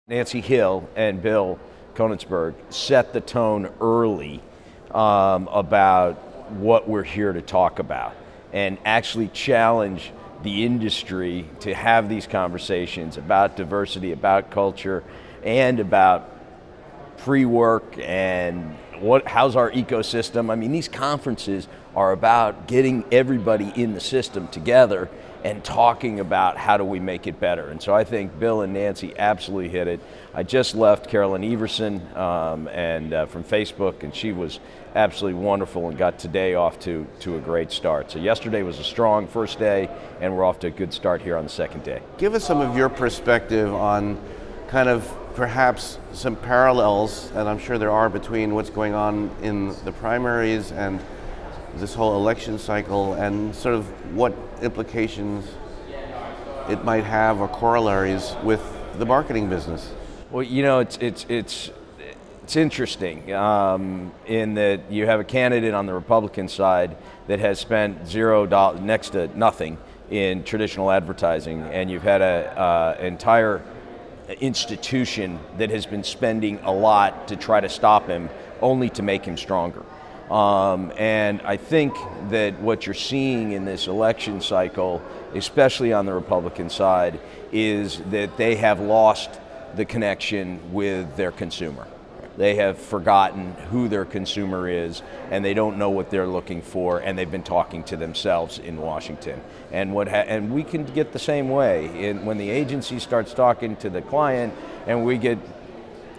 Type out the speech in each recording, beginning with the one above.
Nancy Hill and Bill Konigsberg set the tone early about what we're here to talk about and actually challenge the industry to have these conversations about diversity, about culture, and about pre-work and how's our ecosystem. I mean, these conferences are about getting everybody in the system together and talking about how do we make it better. And so I think Bill and Nancy absolutely hit it. I just left Carolyn Everson from Facebook, and she was absolutely wonderful and got today off to a great start. So yesterday was a strong first day, and we're off to a good start here on the second day. Give us some of your perspective on kind of perhaps some parallels, and I'm sure there are, between what's going on in the primaries and this whole election cycle, and sort of what implications it might have or corollaries with the marketing business. Well, you know, it's interesting in that you have a candidate on the Republican side that has spent $0, next to nothing, in traditional advertising, and you've had an entire institution that has been spending a lot to try to stop him, only to make him stronger. And I think that what you're seeing in this election cycle, especially on the Republican side, is that they have lost the connection with their consumer. They have forgotten who their consumer is, and they don't know what they're looking for, and they've been talking to themselves in Washington. And and we can get the same way when the agency starts talking to the client, and we get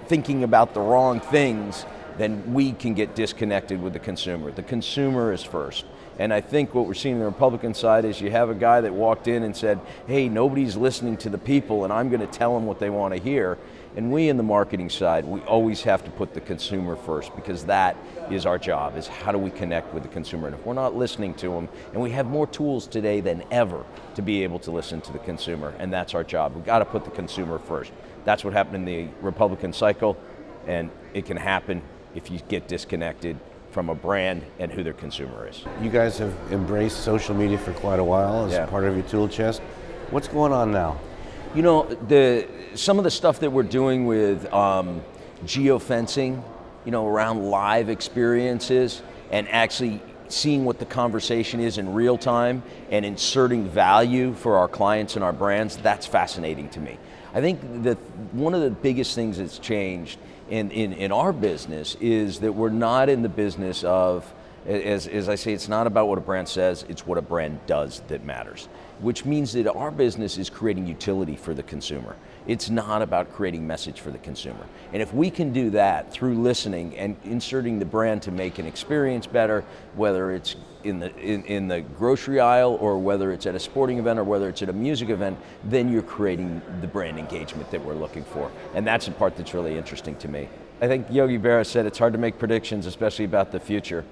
thinking about the wrong things, then we can get disconnected with the consumer. The consumer is first. And I think what we're seeing on the Republican side is you have a guy that walked in and said, hey, nobody's listening to the people, and I'm going to tell them what they want to hear. And we in the marketing side, we always have to put the consumer first, because that is our job, is how do we connect with the consumer. And if we're not listening to them, and we have more tools today than ever to be able to listen to the consumer, and that's our job. We've got to put the consumer first. That's what happened in the Republican cycle, and it can happen if you get disconnected from a brand and who their consumer is. You guys have embraced social media for quite a while as part of your tool chest. What's going on now? You know, some of the stuff that we're doing with geofencing, you know, around live experiences and actually seeing what the conversation is in real time and inserting value for our clients and our brands, that's fascinating to me. I think that one of the biggest things that's changed in our business is that we're not in the business of, as I say, it's not about what a brand says, it's what a brand does that matters. Which means that our business is creating utility for the consumer. It's not about creating message for the consumer. And if we can do that through listening and inserting the brand to make an experience better, whether it's in the grocery aisle or whether it's at a sporting event or whether it's at a music event, then you're creating the brand engagement that we're looking for. And that's the part that's really interesting to me. I think Yogi Berra said it's hard to make predictions, especially about the future.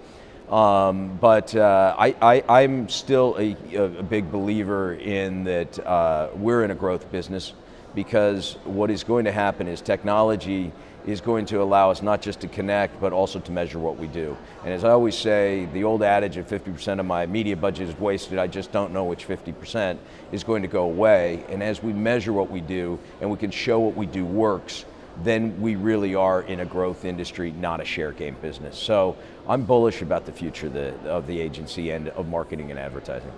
But I'm still a big believer in that we're in a growth business, because what is going to happen is technology is going to allow us not just to connect, but also to measure what we do. And as I always say, the old adage of 50% of my media budget is wasted, I just don't know which 50%, is going to go away. And as we measure what we do and we can show what we do works, then we really are in a growth industry, not a share game business. So I'm bullish about the future of the agency and of marketing and advertising.